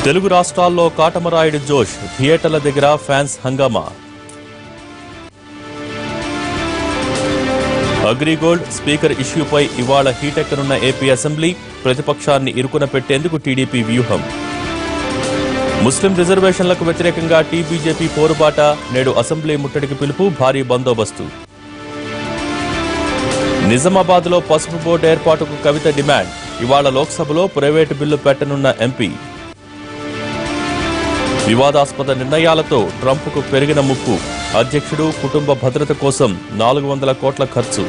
తెలుగు రాష్ట్రాల్లో కాటమరాయుడు జోష్, థియేటర్ల దగ్గర ఫ్యాన్స్ హంగామా. అగ్రిగోల్డ్ స్పీకర్ ఇష్యూపై ఇవాళ హీటెక్కనున్న ఏపీ అసెంబ్లీ, ప్రతిపక్షాన్ని ఇరుకున పెట్టేందుకు టీడీపీ వ్యూహం. ముస్లిం రిజర్వేషన్లకు వ్యతిరేకంగా టీబీజేపీ పోరుబాట, నేడు అసెంబ్లీ ముట్టడికి పిలుపు, భారీ బందోబస్తు. నిజామాబాద్లో పసుపు బోర్డు ఏర్పాటుకు కవిత డిమాండ్, ఇవాళ లోక్సభలో ప్రైవేటు బిల్లు పెట్టనున్న ఎంపీ. వివాదాస్పద నిర్ణయాలతో ట్రంప్కు పెరిగిన ముప్పు, అధ్యక్షుడు కుటుంబ భద్రత కోసం 400 కోట్ల ఖర్చు.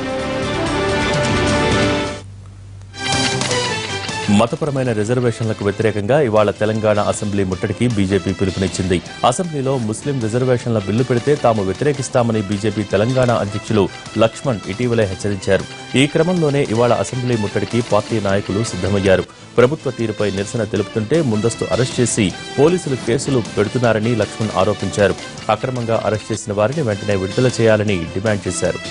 మతపరమైన రిజర్వేషన్లకు వ్యతిరేకంగా ఇవాళ తెలంగాణ అసెంబ్లీ ముట్టడికి బీజేపీ పిలుపునిచ్చింది. అసెంబ్లీలో ముస్లిం రిజర్వేషన్ల బిల్లు పెడితే తాము వ్యతిరేకిస్తామని బీజేపీ తెలంగాణ అధ్యక్షులు లక్ష్మణ్ ఇటీవలే హెచ్చరించారు. ఈ క్రమంలోనే ఇవాళ అసెంబ్లీ ముట్టడికి పార్టీ నాయకులు సిద్దమయ్యారు. ప్రభుత్వ తీరుపై నిరసన తెలుపుతుంటే ముందస్తు అరెస్ట్ చేసి పోలీసులు కేసులు పెడుతున్నారని లక్ష్మణ్ ఆరోపించారు. అక్రమంగా అరెస్ట్ చేసిన వారిని వెంటనే విడుదల చేయాలని డిమాండ్ చేశారు.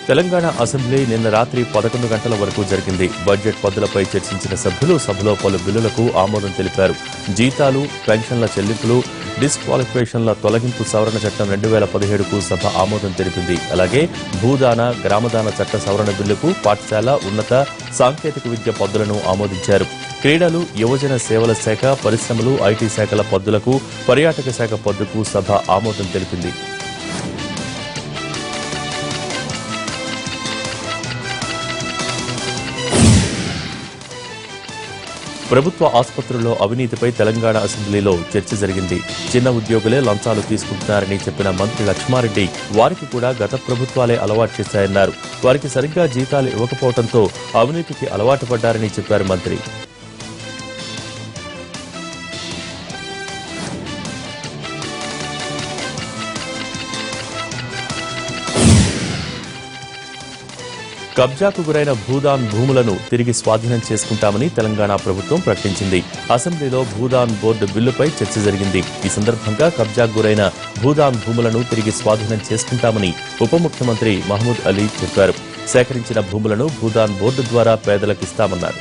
తెలంగాణ అసెంబ్లీ నిన్న రాత్రి 11 గంటల వరకు జరిగింది. బడ్జెట్ పద్దులపై చర్చించిన సభ్యులు సభలో పలు బిల్లులకు ఆమోదం తెలిపారు. జీతాలు, పెన్షన్ల చెల్లింపులు, డిస్క్వాలిఫికేషన్ల తొలగింపు సవరణ చట్టం 2017కు సభ ఆమోదం తెలిపింది. అలాగే భూదాన, గ్రామదాన చట్ట సవరణ బిల్లుకు, పాఠశాల, ఉన్నత సాంకేతిక విద్య పద్దులను ఆమోదించారు. క్రీడలు, యువజన సేవల శాఖ, పరిశ్రమలు, ఐటీ శాఖల పద్దులకు, పర్యాటక శాఖ పద్దుకు సభ ఆమోదం తెలిపింది. ప్రభుత్వ ఆసుపత్రుల్లో అవినీతిపై తెలంగాణ అసెంబ్లీలో చర్చ జరిగింది. చిన్న ఉద్యోగులే లంచాలు తీసుకుంటున్నారని చెప్పిన మంత్రి లక్ష్మారెడ్డి వారికి కూడా గత ప్రభుత్వాలే అలవాటు చేశాయన్నారు. వారికి సరిగ్గా జీతాలు ఇవ్వకపోవడంతో అవినీతికి అలవాటు పడ్డారని చెప్పారు మంత్రి. కబ్జాకు గురైన భూదాన్ భూములను తిరిగి స్వాధీనం చేసుకుంటామని తెలంగాణ ప్రభుత్వం ప్రకటించింది. అసెంబ్లీలో భూదాన్ బోర్డు బిల్లుపై చర్చ జరిగింది. ఈ సందర్భంగా కబ్జాకు గురైన భూదాన్ భూములను తిరిగి స్వాధీనం చేసుకుంటామని ఉప ముఖ్యమంత్రి మహమూద్ అలీ చెప్పారు. సేకరించిన భూములను భూదాన్ బోర్డు ద్వారా పేదలకు ఇస్తామన్నారు.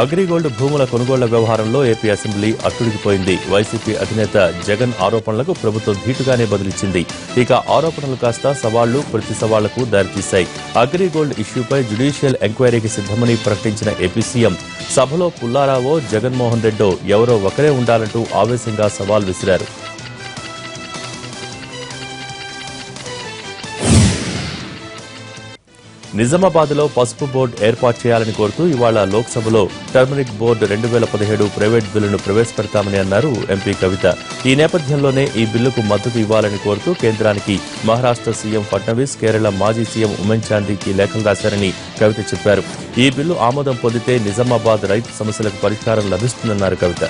అగ్రిగోల్డ్ భూముల కొనుగోళ్ల వ్యవహారంలో ఏపీ అసెంబ్లీ అట్టుడికిపోయింది. వైసీపీ అధినేత జగన్ ఆరోపణలకు ప్రభుత్వం ధీటుగానే బదులిచ్చింది. ఇక ఆరోపణలు కాస్త సవాళ్లు, ప్రతి సవాళ్లకు దారితీశాయి. అగ్రిగోల్డ్ ఇష్యూపై జ్యుడిషియల్ ఎంక్వైరీకి సిద్దమని ప్రకటించిన ఏపీ సీఎం సభలో పుల్లారావో, జగన్మోహన్ రెడ్డో ఎవరో ఒకరే ఉండాలంటూ ఆవేశంగా సవాల్ విసిరారు. నిజామాబాద్లో పసుపు బోర్డు ఏర్పాటు చేయాలని కోరుతూ ఇవాళ లోక్సభలో టర్మరిక్ బోర్డు 2017 ప్రైవేట్ బిల్లును ప్రవేశపెడతామని అన్నారు ఎంపీ కవిత. ఈ నేపథ్యంలోనే ఈ బిల్లుకు మద్దతు ఇవ్వాలని కోరుతూ కేంద్రానికి మహారాష్ట్ర సీఎం ఫడ్నవీస్, కేరళ మాజీ సీఎం ఉమెన్ చాందీకి లేఖలు రాశారని కవిత చెప్పారు. ఈ బిల్లు ఆమోదం పొందితే నిజామాబాద్ రైతు సమస్యలకు పరిష్కారం లభిస్తుందన్నారు కవిత.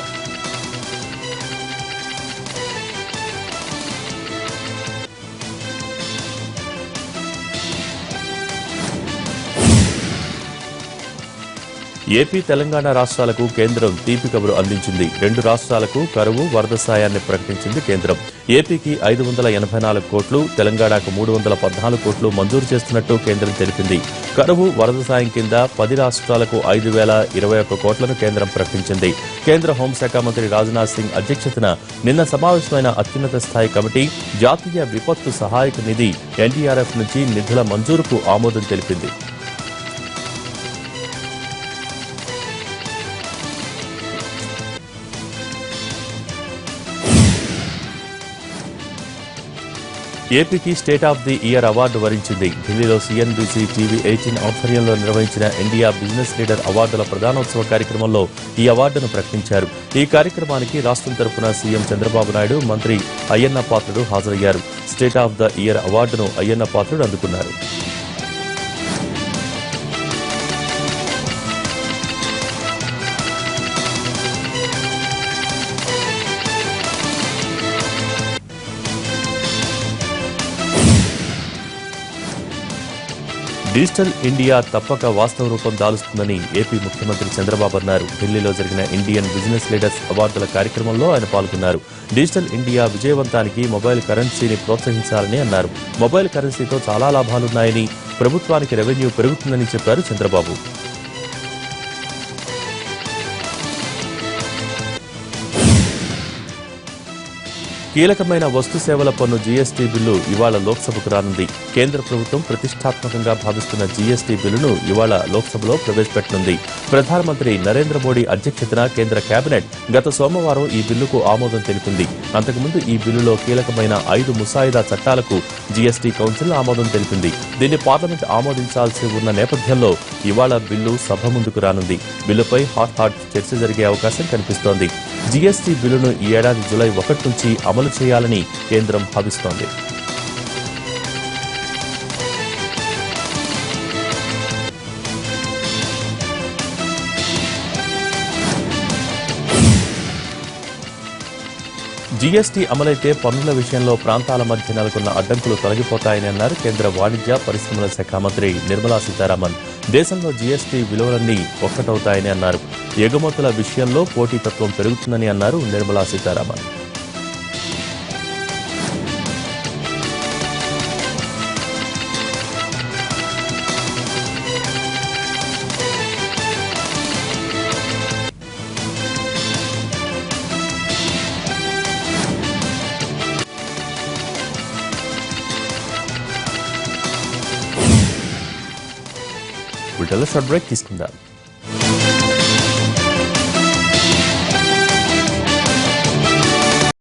ఏపీ, తెలంగాణ రాష్ట్రాలకు కేంద్రం తీపి కబురు అందించింది. 2 రాష్ట్రాలకు కరువు, వరద సాయాన్ని ప్రకటించింది కేంద్రం. ఏపీకి 584 కోట్లు, తెలంగాణకు 314 కోట్లు మంజూరు చేస్తున్నట్టు కేంద్రం తెలిపింది. కరువు, వరద సాయం కింద 10 రాష్ట్రాలకు 5,021 కోట్లను కేంద్రం ప్రకటించింది. కేంద్ర హోంశాఖ మంత్రి రాజ్నాథ్ సింగ్ అధ్యక్షతన నిన్న సమావేశమైన అత్యున్నత స్థాయి కమిటీ జాతీయ విపత్తు సహాయక నిధి ఎన్డీఆర్ఎఫ్ నుంచి నిధుల మంజూరుకు ఆమోదం తెలిపింది. ఏపీకి state of the year award వరించింది. ఢిల్లీలో సిఎన్బిసి టీవీ 18 ఆధ్వర్యంలో నిర్వహించిన ఇండియా బిజినెస్ లీడర్ అవార్డుల ప్రధానోత్సవ కార్యక్రమంలో ఈ అవార్డును ప్రకటించారు. ఈ కార్యక్రమానికి రాష్ట్రం తరఫున సీఎం చంద్రబాబు నాయుడు, మంత్రి అయ్యన్న పాత్రుడు హాజరయ్యారు. స్టేట్ ఆఫ్ ద ఇయర్ అవార్డును అయ్యన్న పాత్రుడు అందుకున్నారు. డిజిటల్ ఇండియా తప్పక వాస్తవ రూపం దాలుస్తుందని ఏపీ ముఖ్యమంత్రి చంద్రబాబు అన్నారు. ఢిల్లీలో జరిగిన ఇండియన్ బిజినెస్ లీడర్స్ అవార్డుల కార్యక్రమంలో ఆయన పాల్గొన్నారు. డిజిటల్ ఇండియా విజయవంతానికి మొబైల్ కరెన్సీని ప్రోత్సహించాలని అన్నారు. మొబైల్ కరెన్సీతో చాలా లాభాలున్నాయని, ప్రభుత్వానికి రెవెన్యూ పెరుగుతుందని చెప్పారు చంద్రబాబు. కీలకమైన వస్తు సేవల పన్ను జీఎస్టీ బిల్లు ఇవాళ లోక్సభకు రానుంది. కేంద్ర ప్రభుత్వం ప్రతిష్టాత్మకంగా భావిస్తున్న జీఎస్టీ బిల్లును ఇవాళ లోక్సభలో ప్రవేశపెట్టనుంది. ప్రధానమంత్రి నరేంద్ర మోడీ అధ్యక్షతన కేంద్ర కేబినెట్ గత సోమవారం ఈ బిల్లుకు ఆమోదం తెలిపింది. అంతకుముందు ఈ బిల్లులో కీలకమైన 5 ముసాయిదా చట్టాలకు జీఎస్టీ కౌన్సిల్ ఆమోదం తెలిపింది. దీన్ని పార్లమెంట్ ఆమోదించాల్సి ఉన్న నేపథ్యంలో ఇవాళ బిల్లు సభ ముందుకు రానుంది. బిల్లుపై హాట్ చర్చ జరిగే అవకాశం కనిపిస్తోంది. జీఎస్టీ బిల్లును ఈ ఏడాది జూలై 1 నుంచి అమలు చేయాలని కేంద్రం భావిస్తోంది. జీఎస్టీ అమలైతే పన్నుల విషయంలో ప్రాంతాల మధ్య నెలకొన్న అడ్డంకులు తొలగిపోతాయని అన్నారు కేంద్ర వాణిజ్య పరిశ్రమల శాఖ మంత్రి నిర్మలా సీతారామన్. దేశంలో జీఎస్టీ విలువలన్నీ ఒక్కటవుతాయని అన్నారు. ఎగుమతుల విషయంలో పోటీతత్వం పెరుగుతుందని అన్నారు నిర్మలా సీతారామన్. వీటిలో షార్ట్ బ్రేక్ తీసుకుందాం.